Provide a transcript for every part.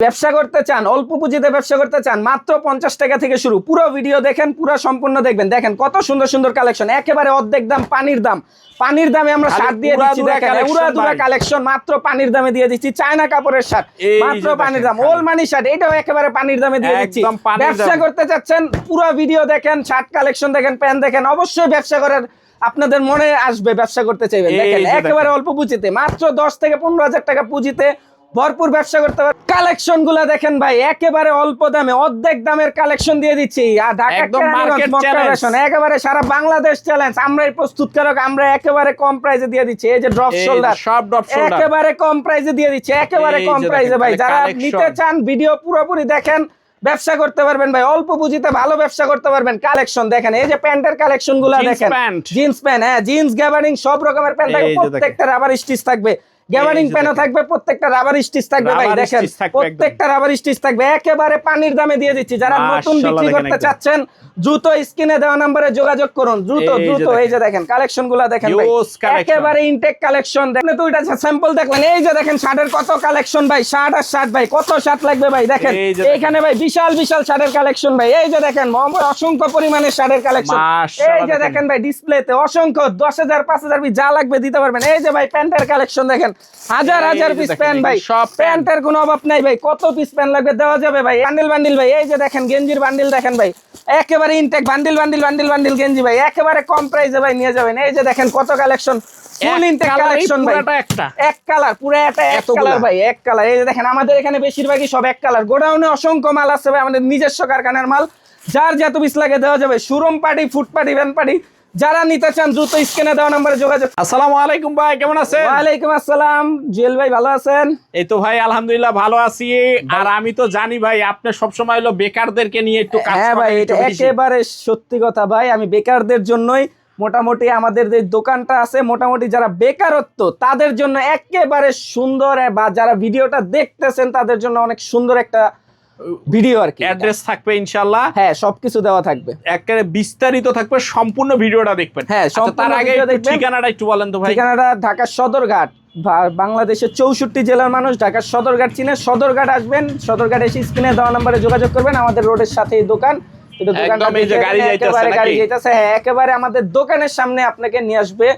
ব্যবসা করতে চান, অল্প পুঁজিতে ব্যবসা করতে চান, মাত্র 50 টাকা থেকে শুরু। পুরো ভিডিও দেখেন, পুরো সম্পূর্ণ দেখবেন। দেখেন কত সুন্দর সুন্দর কালেকশন, একেবারে অর্ধেক দাম, পানির দাম। পানির দামে আমরা শার্ট দিয়ে দিচ্ছি, দেখেন উড়াদুরা কালেকশন মাত্র পানির দামে দিয়ে দিচ্ছি। চায়না কাপড়ের শার্ট মাত্র পানির দাম, ওল মানি শার্ট এটাও একেবারে পানির দামে দিয়ে দিচ্ছি। ব্যবসা করতে চাচ্ছেন, পুরো ভিডিও দেখেন, শার্ট কালেকশন দেখেন, প্যান্ট দেখেন, অবশ্যই ব্যবসা করার আপনাদের মনে আসবে, ব্যবসা করতে চাইবেন। দেখেন একেবারে অল্প পুঁজিতে, মাত্র 10 থেকে 15,000 টাকা পুঁজিতে ভরপুর ব্যবসা করতে পারবেন। কালেকশন গুলা দেখেন ভাই, একেবারে অল্প দামে, অর্ধেক দামের কালেকশন দিয়ে দিচ্ছি। আর ঢাকা একেবারে সারা বাংলাদেশ চ্যালেঞ্জ, আমরাই প্রস্তুতকারক, আমরা একেবারে কম প্রাইসে দিয়ে দিচ্ছি। এই যে ড্রপ শোল্ডার, সব ড্রপ শোল্ডার একেবারে কম প্রাইসে দিয়ে দিচ্ছি, একেবারে কম প্রাইসে ভাই। যারা নিতে চান ভিডিও পুরোপুরি দেখেন, ব্যবসা করতে পারবেন ভাই, অল্প পুঁজিতে ভালো ব্যবসা করতে পারবেন। কালেকশন দেখেন, এই যে প্যান্টের কালেকশন গুলা দেখেন, জিন্স প্যান্ট, হ্যাঁ জিন্স গ্যাবার্ডিং সব রকমের প্যান্ট থাকবে, প্রত্যেকটা রাবার স্টিচ থাকবে। গ্যাবার্ডিং প্যানও থাকবে, প্রত্যেকটা রাবার স্টিচ থাকবে ভাই। দেখেন প্রত্যেকটা রাবার স্টিচ থাকবে, একেবারে পানির দামে দিয়ে দিচ্ছি। যারা নতুন বিক্রি করতে চাচ্ছেন, দ্রুত স্ক্রিনে দেওয়া নম্বরে যোগাযোগ করুন, দ্রুত দ্রুত। এই যে দেখেন কালেকশন গুলা দেখেন ভাই, একেবারে ইনটেক কালেকশন। দেখেন দুইটা স্যাম্পল দেখলেন, এই যে দেখেন শার্টের কত কালেকশন ভাই, শার্ট আর শার্ট ভাই, কত শার্ট লাগবে ভাই। দেখেন এইখানে ভাই বিশাল বিশাল শার্টের কালেকশন ভাই। এই যে দেখেন অসংখ্য পরিমাণের শার্টের কালেকশন। এই যে দেখেন ভাই ডিসপ্লেতে অসংখ্য 10,000 5,000 পিস যা লাগবে দিতে পারবেন। এই যে ভাই প্যান্টের কালেকশন দেখেন, হাজার হাজার পিস প্যান্ট ভাই, সব প্যান্টের কোনো অভাব নাই ভাই। কত পিস প্যান্ট লাগবে দেওয়া যাবে ভাই। বান্ডিল বান্ডিল ভাই, এই যে দেখেন গেঞ্জির বান্ডিল দেখেন ভাই, একেবারে intact bundle bundle bundle bundle গেঞ্জি ভাই, একেবারে কম প্রাইসে ভাই নিয়ে যাবেন। এই যে দেখেন কত কালেকশন, ফুল ইনটেক কালেকশন ভাই। এক কালার, পুরো এটা এক কালার ভাই, এক কালার। এই যে দেখেন আমাদের এখানে বেশিরভাগই সব এক কালার। গোডাউনে অসংখ্য মাল আছে ভাই, আমাদের নিজস্ব কারখানার মাল, যার যত পিস লাগে দেওয়া যাবে। Showroom party, food party, van party, যারা নিতে চান দ্রুত স্ক্রিনে দেওয়া নম্বরে যোগাযোগ। আসসালামু আলাইকুম ভাই, কেমন আছেন? ওয়ালাইকুম আসসালাম জুয়েল ভাই, ভালো আছেন? এই তো ভাই আলহামদুলিল্লাহ ভালো আছি। আর আমি তো জানি ভাই আপনি সব সময় হলো বেকারদেরকে নিয়ে একটু কাজ করেন। হ্যাঁ ভাই, এটা একেবারে সত্যি কথা ভাই। আমি বেকারদের জন্যই মোটামুটি আমাদের যে দোকানটা আছে, মোটামুটি যারা বেকারত্ব তাদের জন্য একেবারে সুন্দর, বা যারা ভিডিওটা দেখতেছেন তাদের জন্য অনেক সুন্দর একটা ভিডিও আর কি। অ্যাড্রেস থাকবে ইনশাআল্লাহ, হ্যাঁ সবকিছু দেওয়া থাকবে, একেবারে বিস্তারিত থাকবে, সম্পূর্ণ ভিডিওটা দেখবেন। হ্যাঁ তার আগে ঠিকানাটা একটু বলেন তো ভাই। ঠিকানাটা ঢাকা সদরঘাট, বাংলাদেশের 64 জেলার মানুষ ঢাকার সদরঘাট চিনে। সদরঘাট আসবেন, সদরঘাট এসে স্ক্রিনে দেওয়া নম্বরে যোগাযোগ করবেন। আমাদের রোডের সাথেই দোকান, একেবারে আমাদের দোকানের সামনে আপনাকে নিয়ে আসবে,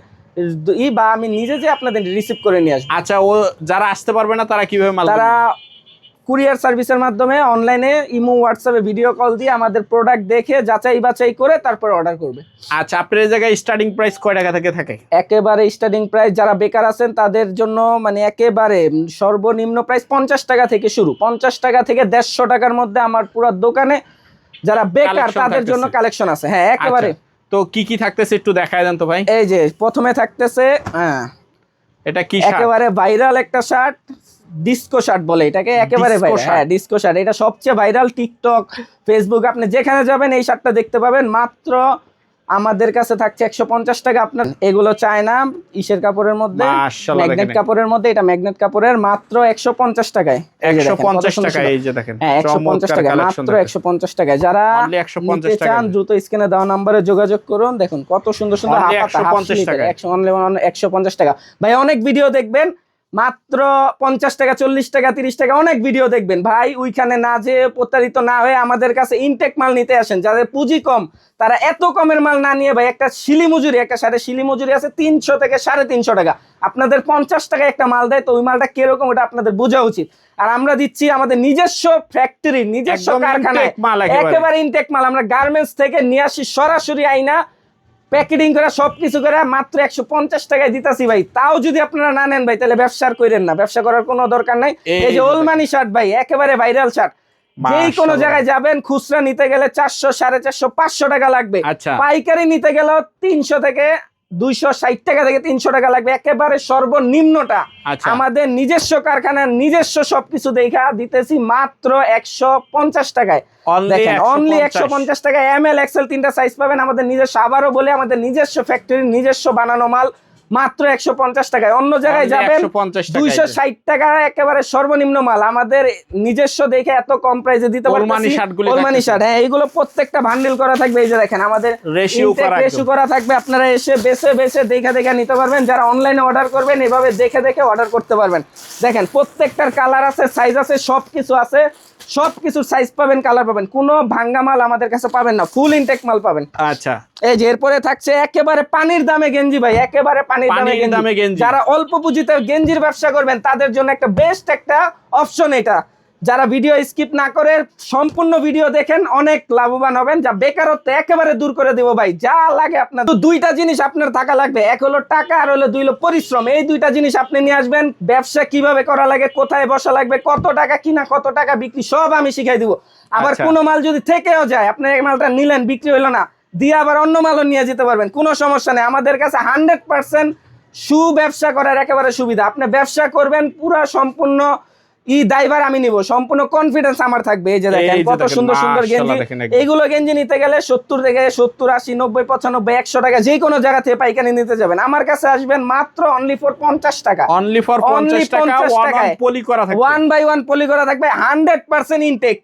বা আমি নিজে যে আপনাদের রিসিভ করে নিয়ে আসবো। আচ্ছা, ও যারা আসতে পারবে না তারা কিভাবে মাল? তারা কুরিয়ার সার্ভিসের মাধ্যমে অনলাইনে ইমো হোয়াটসঅ্যাপে ভিডিও কল দিয়ে আমাদের প্রোডাক্ট দেখে যাচাই বাছাই করে তারপর অর্ডার করবে। আচ্ছা, আপনার জায়গায় স্টার্টিং প্রাইস কয় টাকা থেকে থাকে? একেবারে স্টার্টিং প্রাইস যারা বেকার আছেন তাদের জন্য মানে একেবারে সর্বনিম্ন প্রাইস 50 টাকা থেকে শুরু। 50 টাকা থেকে 150 টাকার মধ্যে আমার পুরো দোকানে যারা বেকার তাদের জন্য কালেকশন আছে। হ্যাঁ একেবারে। তো কি কি থাকতেছে একটু দেখায় দেন তো ভাই। এই যে প্রথমে থাকতেছে, হ্যাঁ এটা কি একেবারে ভাইরাল একটা শার্ট, ডিস্কো শার্ট বলে এটাকে, একেবারে ভাইরাল। হ্যাঁ ডিস্কো শার্ট, এটা সবচেয়ে ভাইরাল। টিকটক, ফেসবুক, আপনি যেখানে যাবেন এই শার্টটা দেখতে পাবেন। মাত্র আমাদের কাছে থাকছে 150 টাকা। আপনার এগুলো চায়না ইসের কাপড়ের মধ্যে, ম্যাগনেট কাপড়ের মধ্যে, এটা ম্যাগনেট কাপড়ের, মাত্র 150 টাকায়। 150 টাকা, এই যে দেখেন। হ্যাঁ 150 টাকা, মাত্র 150 টাকায়। যারা নিতে চান দ্রুত স্ক্রিনে দেওয়া নম্বরে যোগাযোগ করুন। দেখুন কত সুন্দর সুন্দর 150 টাকা, 150 টাকা ভাই। অনেক ভিডিও দেখবেন, মাত্র 50 টাকা, 40 টাকা, 30 টাকা, অনেক ভিডিও দেখবেন ভাই। ওইখানে না যে প্রতারিত না হয়ে আমাদের কাছে ইনটেক মাল নিতে আসেন। যাদের পুঁজি কম তারা এত কমের মাল না নিয়ে ভাই, একটা শিলি মজুরি, একটা শাড়ি শিলি মজুরি আছে 300 থেকে 350 টাকা, আপনাদের 50 টাকা একটা মাল দেয়। তো ওই মালটা কিরকম ওটা আপনাদের বোঝা উচিত। আর আমরা দিচ্ছি আমাদের নিজস্ব ফ্যাক্টরি, নিজস্ব কারখানায় একেবারে ইনটেক মাল। আমরা গার্মেন্টস থেকে নিয়ে আসি সরাসরি, আইনা প্যাকেটিং করে সবকিছু করে মাত্র 150 টাকায় দিতাছি ভাই। তাও যদি আপনারা না নেন ভাই তাহলে ব্যবসার করেন না, ব্যবসা করার কোনো দরকার নাই। এই যে ওলমানি শার্ট ভাই, একেবারে ভাইরাল শার্ট। যেই কোনো জায়গায় যাবেন খুচরা নিতে গেলে 400, 450, 500 টাকা লাগবে। পাইকারি নিতে গেলেও 300 থেকে 260 টাকা থেকে 300 টাকা লাগবে, একেবারে সর্বনিম্নটা। আমাদের নিজস্ব কারখানার নিজস্ব সবকিছু দেখা দিতেছি মাত্র 150 টাকায়। দেখেন অনলি 150 টাকায় ML XL 3টা সাইজ পাবেন আমাদের নিজস্ব। আবারও বলে আমাদের নিজস্ব ফ্যাক্টরি, নিজস্ব বানানো মাল, মাত্র 150 টাকায়। অন্য জায়গায় যাবেন 260 টাকা একেবারে সর্বনিম্ন মাল, আমাদের নিজস্ব দেখে এত কম প্রাইসে দিতে পারতেছি। ওলমানি শার্ট, হ্যাঁ এইগুলো প্রত্যেকটা বান্ডিল করা থাকবে। এই যে দেখেন আমাদের রেশিও করা থাকবে, আপনারা এসে বেছে বেছে দেখে দেখে নিতে পারবেন। যারা অনলাইনে অর্ডার করবেন এভাবে দেখে দেখে অর্ডার করতে পারবেন। দেখেন প্রত্যেকটার কালার আছে, সাইজ আছে, সবকিছু আছে, সবকিছুর সাইজ পাবেন, কালার পাবেন, কোনো ভাঙ্গা মাল আমাদের কাছে পাবেন না, ফুল ইনটেক মাল পাবেন। আচ্ছা, এই যে এরপরে থাকছে একেবারে পানির দামে গেঞ্জি ভাই, একেবারে পানির দামে গেঞ্জি। যারা অল্প পুঁজিতে গেঞ্জির ব্যবসা করবেন তাদের জন্য একটা বেস্ট একটা অপশন এটা। যারা ভিডিও স্কিপ না করে সম্পূর্ণ ভিডিও দেখেন অনেক লাভবান হবেন। যা বেকারত্ব একেবারে দূর করে দেবো ভাই। যা লাগে আপনার, তো দুইটা জিনিস আপনার থাকা লাগবে, এক হলো টাকা আর হলো দুই হলো পরিশ্রম। এই দুইটা জিনিস আপনি নিয়ে আসবেন। ব্যবসা কিভাবে করা লাগে, কোথায় বসা লাগবে, কত টাকা কিনা কত টাকা বিক্রি, সব আমি শিখাই দিব। আবার কোনো মাল যদি থেকেও যায়, আপনি এই মালটা নিলেন বিক্রি হইলো না, দিয়ে আবার অন্য মালও নিয়ে যেতে পারবেন, কোনো সমস্যা নেই। আমাদের কাছে 100% ব্যবসা করার একেবারে সুবিধা। আপনি ব্যবসা করবেন পুরা সম্পূর্ণ দায়ভার আমি নিব, সম্পূর্ণ কনফিডেন্স আমার থাকবে। এই যে দেখেন কত সুন্দর সুন্দর গেঞ্জি। এইগুলো গেঞ্জি নিতে গেলে 70 থেকে 70, 80, 90, 95, 100 টাকা যে কোনো জায়গা থেকে পাইকারি নিতে যাবেন। আমার কাছে আসবেন মাত্র অনলি ফর 50 টাকা, অনলি ফর 50 টাকায় পলি করা থাকবে, 1 বাই 1 পলি করা থাকবে, 100% ইনটেক।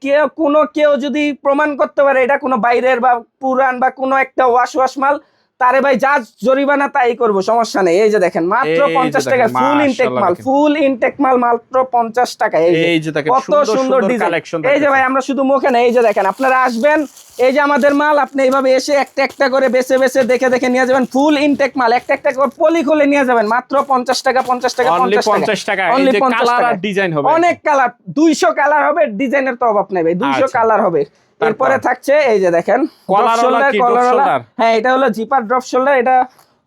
কেউ যদি প্রমাণ করতে পারে এটা কোনো বাইরের বা পুরান বা কোনো একটা ওয়াশ মাল, তারে ভাই যা জরিমানা তাই করবো, সমস্যা নেই। এই যে দেখেন মাত্র 50 টাকা ফুল ইনটেক মাল মাত্র 50 টাকা। এই যে কত সুন্দর ডিজাইন। এই যে ভাই আমরা শুধু মুখে না, এই যে দেখেন আপনারা আসবেন, এই যে আমাদের মাল আপনি এইভাবে এসে একটা একটা করে বেছে বেছে দেখে দেখে নিয়ে যাবেন। ফুল ইনটেক মাল একটা একটা করে পলি খুলে নিয়ে যাবেন মাত্র 50 টাকা, 50 টাকা, 50 টাকা। অনলি 50 টাকা। ডিজাইন হবে অনেক কালার, 200 কালার হবে, ডিজাইনের তো অভাব নেই ভাই, 200 কালার হবে। এরপরে থাকছে এই যে দেখেন কলার, হ্যাঁ এটা হলো জিপার ড্রপ শোল্ডার, এটা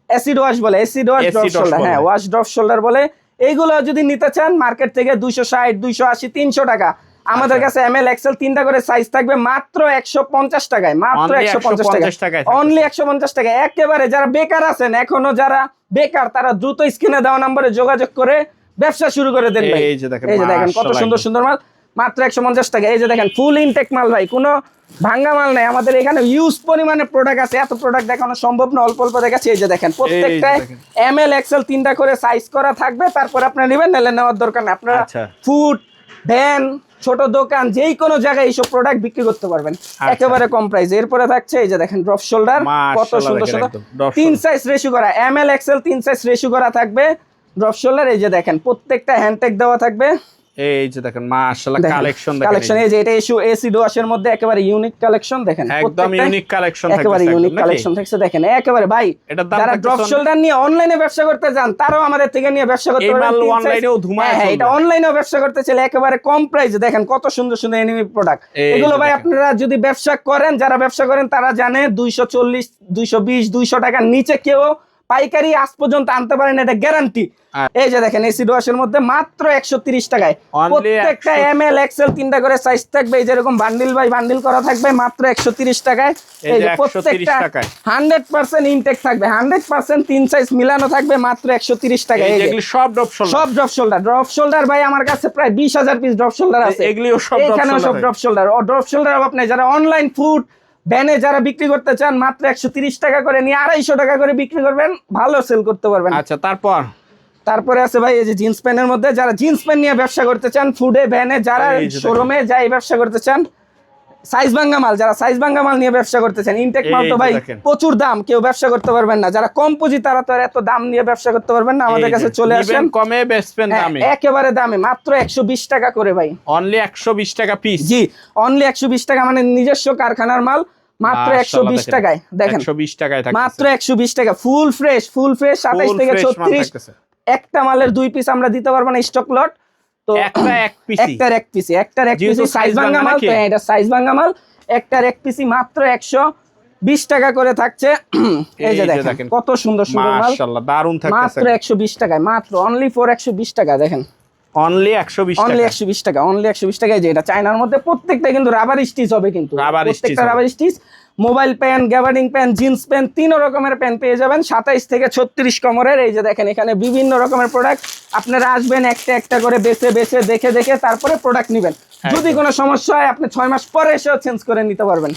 অ্যাসিড ওয়াশ বলে, অ্যাসিড ওয়াশ ড্রপ শোল্ডার, হ্যাঁ ওয়াশ ড্রপ শোল্ডার বলে। এইগুলো যদি নিতে চান মার্কেট থেকে 260, 280, 300 টাকা। আমাদের কাছে এমএল এক্সেল তিনটা করে সাইজ থাকবে মাত্র 150 টাকায়, মাত্র 150 টাকা, অনলি 150 টাকা। একেবারে যারা বেকার আছেন, এখনো যারা বেকার, তারা দ্রুত স্ক্রিনে দেওয়া নম্বরে যোগাযোগ করে ব্যবসা শুরু করে দেন ভাই। এই যে দেখেন কত সুন্দর সুন্দর মাল মাত্র 150 টাকা। এই যে দেখেন ফুল ইনটেক মাল ভাই, কোনো ভাঙ্গা মাল নাই। আমাদের এখানে ইউজ পরিমাণে প্রোডাক্ট আছে, এত প্রোডাক্ট দেখানো সম্ভব না, অল্প অল্প দেখাচ্ছি। এই যে দেখেন প্রত্যেকটায় এমএল এক্সেল তিনটা করে সাইজ করা থাকবে, তারপর আপনারা নেবেন, নাহলে নেওয়ার দরকার নেই। আপনারা ফুড ভ্যান, ছোট দোকান, যেই কোনো জায়গায় এইসব প্রোডাক্ট বিক্রি করতে পারবেন একেবারে কম প্রাইসে। এরপরে থাকছে এই যে দেখেন ড্রপ শোল্ডার, কত সুন্দর সুন্দর 3 সাইজ রেশিও করা, এমএল এক্সেল 3 সাইজ রেশিও করা থাকবে ড্রপ শোল্ডার। এই যে দেখেন প্রত্যেকটা হ্যান্ডটেক দেওয়া থাকবে। এই যে দেখেন মাশাআল্লাহ কালেকশন দেখেন, কালেকশন এই যে এটা এসি ওয়াশের মধ্যে একেবারে ইউনিক কালেকশন দেখেন, একদম ইউনিক কালেকশন থাকছে, একেবারে ইউনিক কালেকশন থাকছে দেখেন। একেবারে ভাই যারা ড্রপ শোল্ডার নিয়ে অনলাইনে ব্যবসা করতে চান, তারাও আমাদের থেকে নিয়ে ব্যবসা করতে পারেন। এই অনলাইনেও ধুমায়, হ্যাঁ এটা অনলাইনেও ব্যবসা করতে চাইলে একেবারে কম প্রাইসে দেখেন কত সুন্দর সুন্দর এনিমি প্রোডাক্ট। এগুলো ভাই আপনারা যদি ব্যবসা করেন, যারা ব্যবসা করেন তারা জানে 240, 220, 200 টাকার নিচে কেউ পাইকারি আজ পর্যন্ত আনতে পারেন, এটা গ্যারান্টি। এই যে দেখেন এসি ওয়াশের মধ্যে মাত্র 130 টাকায়, প্রত্যেকটা এমএল এক্সেল তিনটা করে সাইজ থাকবে। এই যেরকম বান্ডিল বাই বান্ডিল করা থাকবে মাত্র 130 টাকায়। এই যে প্রত্যেকটা 100% ইনটেক থাকবে, 100% 3 সাইজ মিলানো থাকবে মাত্র 130 টাকা। এই যে সব ড্রপ শোল্ডার, ড্রপ শোল্ডার ভাই আমার কাছে প্রায় 20,000 পিস ড্রপ শোল্ডার আছে। এগুলিও সব ড্রপ শোল্ডার। ও ড্রপ শোল্ডার আপনি যারা অনলাইন ফুড ভ্যানে যারা বিক্রি করতে চান, মাত্র 130 টাকা করে নিয়ে 250 টাকা করে বিক্রি করবেন, ভালো সেল করতে পারবেন। আচ্ছা তারপরে আছে ভাই এই যে জিন্স প্যান্টের মধ্যে, যারা জিন্স প্যান্ট নিয়ে ব্যবসা করতে চান, ফুডে ভ্যানে যারা শোরুমে যাই ব্যবসা করতে চান, সাইজ ভাঙ্গা মাল, যারা সাইজ ভাঙ্গা মাল নিয়ে ব্যবসা করতে চান, ইনটেক মাল তো ভাই প্রচুর দাম, কেউ ব্যবসা করতে পারবেন না। যারা কম পুঁজি তারা তো এত দাম নিয়ে ব্যবসা করতে পারবেন না, আমাদের কাছে চলে আসেন, কমে বেচবেন দামে, একেবারে দামে মাত্র 120 টাকা করে ভাই, অনলি 120 টাকা পিস। জি অনলি 120 টাকা, মানে নিজস্ব কারখানার মাল মাত্র 120 টাকায় দেখেন, 120 টাকায় মাত্র 120 টাকা। ফুল ফ্রেশ 27 থেকে 36, একটা মালের 2 পিস আমরা দিতে পারবো না স্টক লট, তো একটার এক পিসি সাইজ ভাঙা মাল, তো এটা সাইজ ভাঙা মাল, একটার এক পিসি মাত্র 120 টাকা করে থাকছে। এই যে দেখেন কত সুন্দর সুন্দর মাল, মাশাআল্লাহ দারুন থাকছে, মাত্র 120 টাকায়, মাত্র অনলি ফর 120 টাকা দেখেন, অনলি 120 টাকা, অনলি 120 টাকায়। যে এটা চায়নার মধ্যে, প্রত্যেকটা কিন্তু রাবার স্টিচ হবে, কিন্তু প্রত্যেকটা rubber stitch. Mobile pan, gabardine pan, jeans pan, 3 রকমের প্যান পেয়ে যাবেন 27 থেকে 36 কমরের। এই যে দেখেন এখানে বিভিন্ন রকমের প্রোডাক্ট, আপনারা আসবেন একটা একটা করে বেছে বেছে দেখে দেখে তারপরে প্রোডাক্ট নেবেন। যদি কোনো সমস্যা হয় আপনি 6 মাস পরে এসেও চেঞ্জ করে নিতে পারবেন।